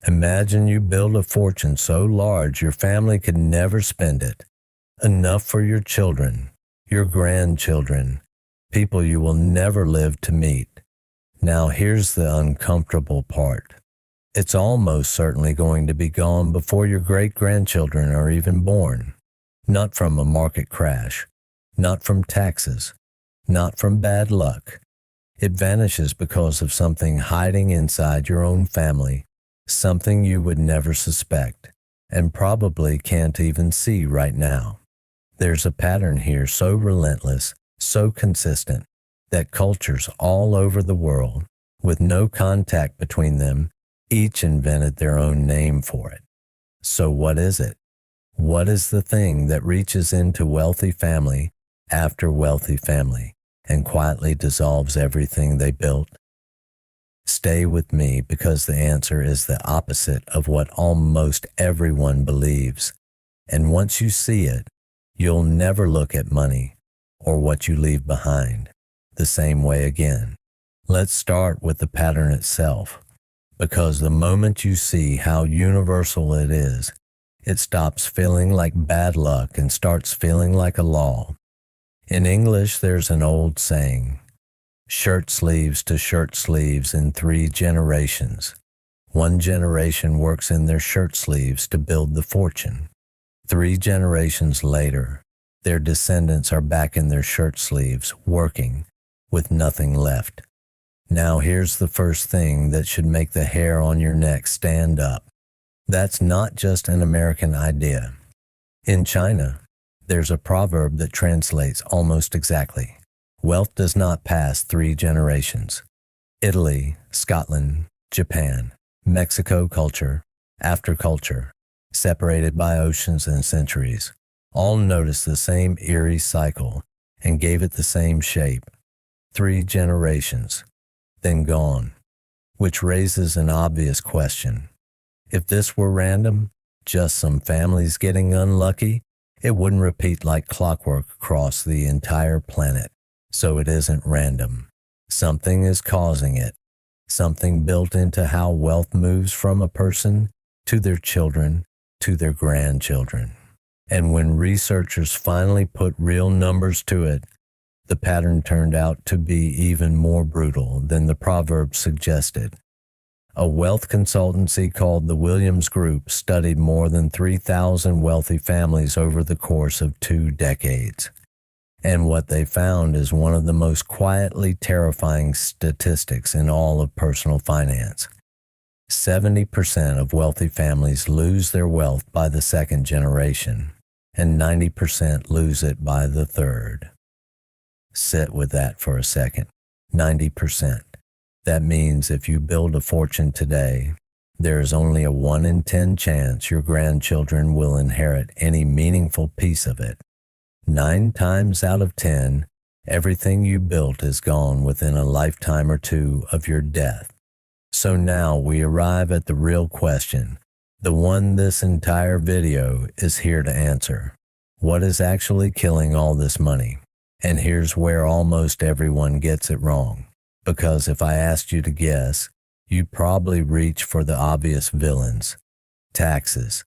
Imagine you build a fortune so large your family could never spend it. Enough for your children, your grandchildren, people you will never live to meet. Now here's the uncomfortable part. It's almost certainly going to be gone before your great-grandchildren are even born. Not from a market crash, not from taxes, not from bad luck. It vanishes because of something hiding inside your own family, something you would never suspect, and probably can't even see right now. There's a pattern here so relentless, so consistent, that cultures all over the world, with no contact between them, each invented their own name for it. So what is it? What is the thing that reaches into wealthy family after wealthy family and quietly dissolves everything they built? Stay with me because the answer is the opposite of what almost everyone believes. And once you see it, you'll never look at money or what you leave behind the same way again. Let's start with the pattern itself, because the moment you see how universal it is, it stops feeling like bad luck and starts feeling like a law. In English, there's an old saying, shirt sleeves to shirt sleeves in 3 generations. One generation works in their shirt sleeves to build the fortune. 3 generations later, their descendants are back in their shirt sleeves, working, with nothing left. Now here's the first thing that should make the hair on your neck stand up. That's not just an American idea. In China, there's a proverb that translates almost exactly. Wealth does not pass 3 generations. Italy, Scotland, Japan, Mexico culture, after culture, separated by oceans and centuries, all noticed the same eerie cycle and gave it the same shape. 3 generations, then gone, which raises an obvious question. If this were random, just some families getting unlucky, it wouldn't repeat like clockwork across the entire planet. So it isn't random. Something is causing it. Something built into how wealth moves from a person to their children to their grandchildren. And when researchers finally put real numbers to it, the pattern turned out to be even more brutal than the proverb suggested. A wealth consultancy called the Williams Group studied more than 3,000 wealthy families over the course of 2 decades. And what they found is one of the most quietly terrifying statistics in all of personal finance. 70% of wealthy families lose their wealth by the 2nd generation, and 90% lose it by the 3rd. Sit with that for a second. 90%. That means if you build a fortune today, there is only a 1 in 10 chance your grandchildren will inherit any meaningful piece of it. 9 times out of 10, everything you built is gone within a lifetime or 2 of your death. So now we arrive at the real question, the one this entire video is here to answer. What is actually killing all this money? And here's where almost everyone gets it wrong. Because if I asked you to guess, you'd probably reach for the obvious villains. Taxes,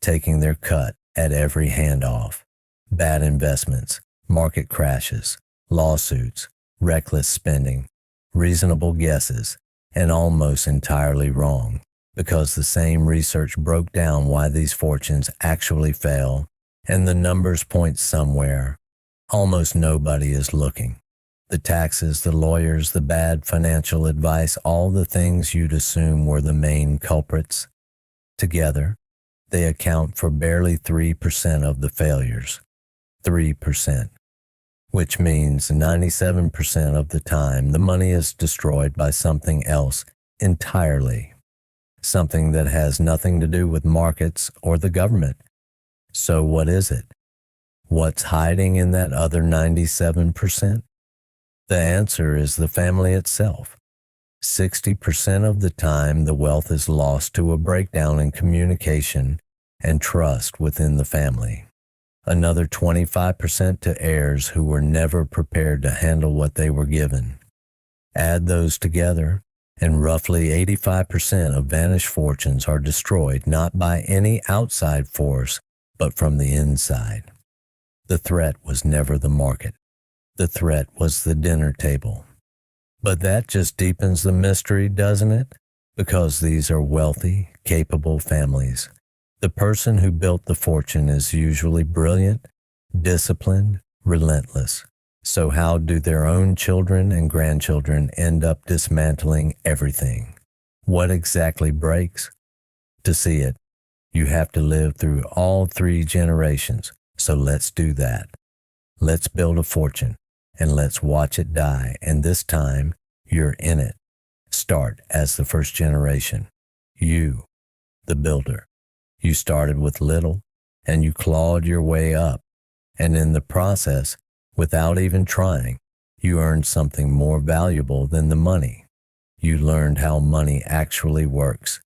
taking their cut at every handoff. Bad investments, market crashes, lawsuits, reckless spending, reasonable guesses, and almost entirely wrong, because the same research broke down why these fortunes actually fail, and the numbers point somewhere. Almost nobody is looking. The taxes, the lawyers, the bad financial advice, all the things you'd assume were the main culprits. Together, they account for barely 3% of the failures. 3%, which means 97% of the time the money is destroyed by something else entirely, something that has nothing to do with markets or the government. So what is it? What's hiding in that other 97%? The answer is the family itself. 60% of the time the wealth is lost to a breakdown in communication and trust within the family. Another 25% to heirs who were never prepared to handle what they were given. Add those together, And roughly 85% of vanished fortunes are destroyed not by any outside force, but from the inside. The threat was never the market. The threat was the dinner table. But that just deepens the mystery, doesn't it? Because these are wealthy, capable families. The person who built the fortune is usually brilliant, disciplined, relentless. So how do their own children and grandchildren end up dismantling everything? What exactly breaks? To see it, you have to live through all 3 generations. So let's do that. Let's build a fortune, and let's watch it die, and this time, you're in it. Start as the first generation. You, the builder. You started with little, and you clawed your way up, and in the process, without even trying, you earned something more valuable than the money. You learned how money actually works.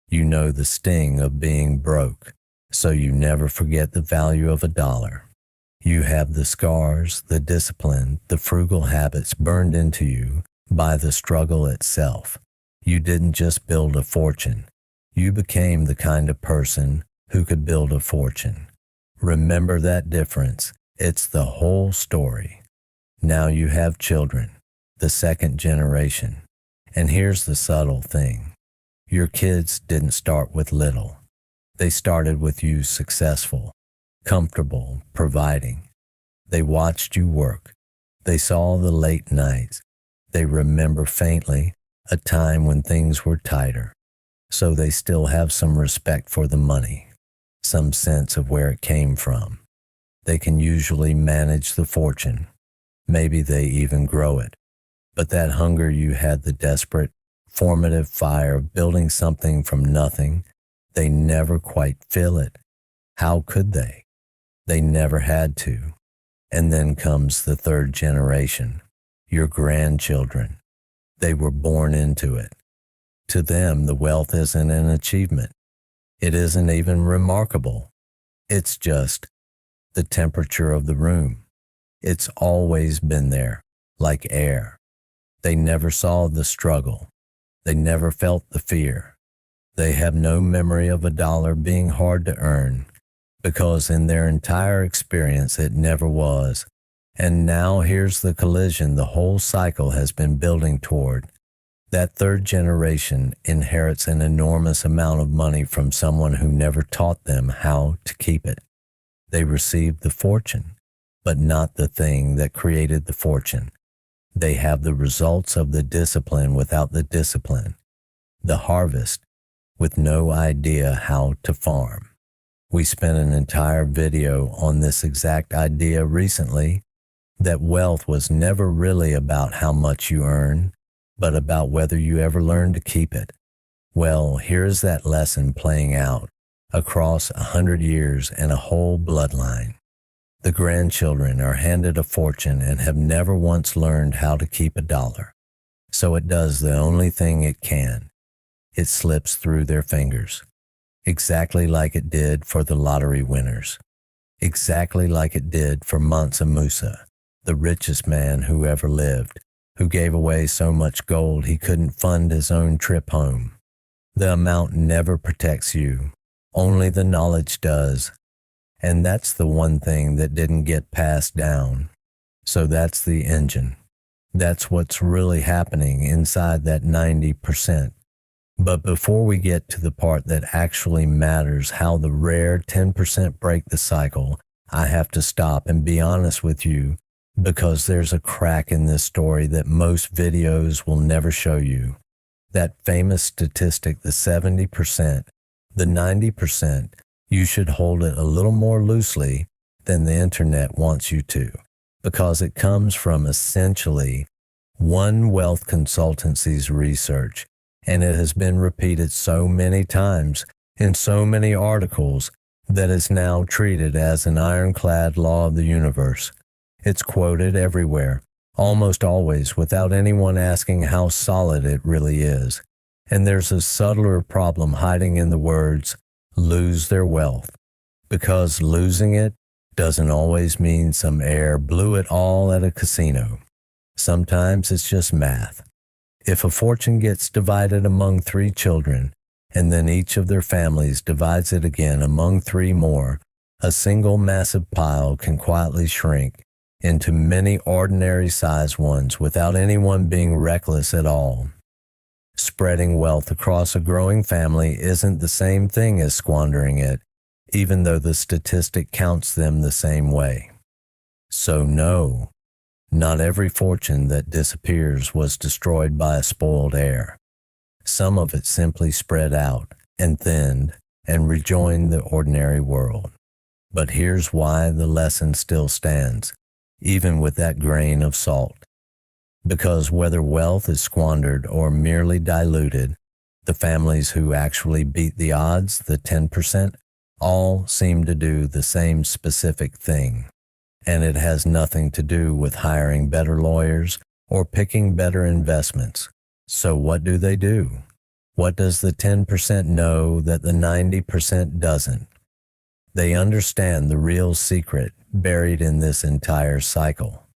You know the sting of being broke, so you never forget the value of $1. You have the scars, the discipline, the frugal habits burned into you by the struggle itself. You didn't just build a fortune. You became the kind of person who could build a fortune. Remember that difference. It's the whole story. Now you have children, the second generation. And here's the subtle thing. Your kids didn't start with little. They started with you successful, comfortable, providing. They watched you work. They saw the late nights. They remember faintly a time when things were tighter. So they still have some respect for the money, some sense of where it came from. They can usually manage the fortune. Maybe they even grow it. But that hunger you had, the desperate, formative fire of building something from nothing, they never quite feel it. How could they? They never had to. And then comes the third generation, your grandchildren. They were born into it. To them, the wealth isn't an achievement. It isn't even remarkable. It's just the temperature of the room. It's always been there, like air. They never saw the struggle. They never felt the fear. They have no memory of $1 being hard to earn, because in their entire experience it never was. And now here's the collision the whole cycle has been building toward. That third generation inherits an enormous amount of money from someone who never taught them how to keep it. They received the fortune, but not the thing that created the fortune. They have the results of the discipline without the discipline, the harvest with no idea how to farm. We spent an entire video on this exact idea recently, that wealth was never really about how much you earn, but about whether you ever learn to keep it. Well, here's that lesson playing out across 100 years and a whole bloodline. The grandchildren are handed a fortune and have never once learned how to keep $1. So it does the only thing it can. It slips through their fingers. Exactly like it did for the lottery winners. Exactly like it did for Mansa Musa, the richest man who ever lived, who gave away so much gold he couldn't fund his own trip home. The amount never protects you. Only the knowledge does. And that's the one thing that didn't get passed down. So that's the engine. That's what's really happening inside that 90%. But before we get to the part that actually matters, how the rare 10% break the cycle, I have to stop and be honest with you, because there's a crack in this story that most videos will never show you. That famous statistic, the 70%, the 90%, you should hold it a little more loosely than the internet wants you to, because it comes from essentially one wealth consultancy's research, and it has been repeated so many times in so many articles that it's now treated as an ironclad law of the universe. It's quoted everywhere, almost always, without anyone asking how solid it really is. And there's a subtler problem hiding in the words, lose their wealth. Because losing it doesn't always mean some heir blew it all at a casino. Sometimes it's just math. If a fortune gets divided among 3 children, and then each of their families divides it again among 3 more, a single massive pile can quietly shrink into many ordinary-sized ones without anyone being reckless at all. Spreading wealth across a growing family isn't the same thing as squandering it, even though the statistic counts them the same way. So no, not every fortune that disappears was destroyed by a spoiled heir. Some of it simply spread out and thinned and rejoined the ordinary world. But here's why the lesson still stands, even with that grain of salt. Because whether wealth is squandered or merely diluted, the families who actually beat the odds, the 10%, all seem to do the same specific thing. And it has nothing to do with hiring better lawyers or picking better investments. So what do? What does the 10% know that the 90% doesn't? They understand the real secret buried in this entire cycle.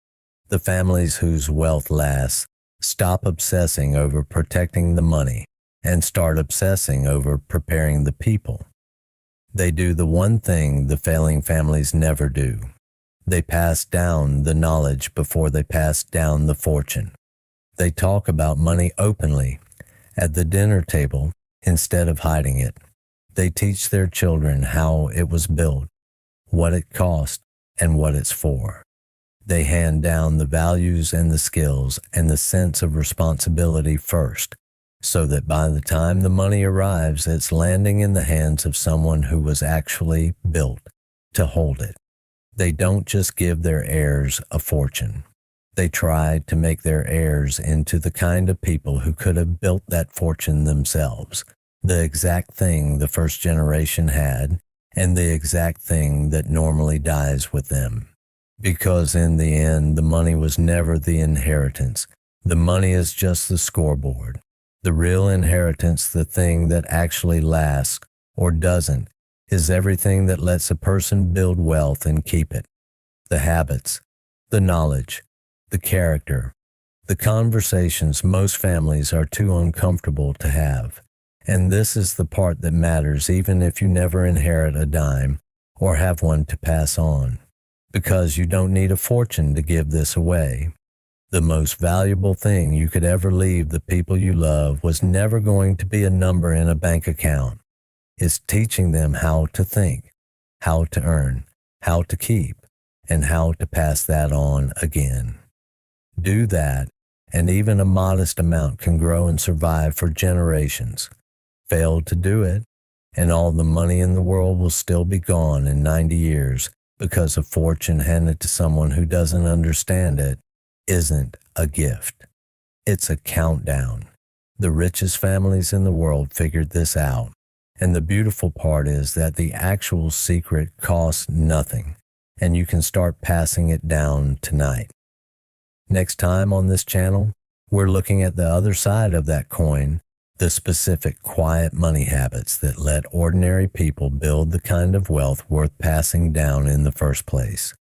The families whose wealth lasts stop obsessing over protecting the money and start obsessing over preparing the people. They do the one thing the failing families never do. They pass down the knowledge before they pass down the fortune. They talk about money openly at the dinner table instead of hiding it. They teach their children how it was built, what it cost, and what it's for. They hand down the values and the skills and the sense of responsibility first, so that by the time the money arrives, it's landing in the hands of someone who was actually built to hold it. They don't just give their heirs a fortune. They try to make their heirs into the kind of people who could have built that fortune themselves, the exact thing the first generation had, and the exact thing that normally dies with them. Because in the end, the money was never the inheritance. The money is just the scoreboard. The real inheritance, the thing that actually lasts or doesn't, is everything that lets a person build wealth and keep it. The habits, the knowledge, the character, the conversations most families are too uncomfortable to have. And this is the part that matters even if you never inherit a dime or have one to pass on. Because you don't need a fortune to give this away. The most valuable thing you could ever leave the people you love was never going to be a number in a bank account. It's teaching them how to think, how to earn, how to keep, and how to pass that on again. Do that, and even a modest amount can grow and survive for generations. Fail to do it, and all the money in the world will still be gone in 90 years because a fortune handed to someone who doesn't understand it isn't a gift. It's a countdown. The richest families in the world figured this out. And the beautiful part is that the actual secret costs nothing, and you can start passing it down tonight. Next time on this channel, we're looking at the other side of that coin, the specific quiet money habits that let ordinary people build the kind of wealth worth passing down in the first place.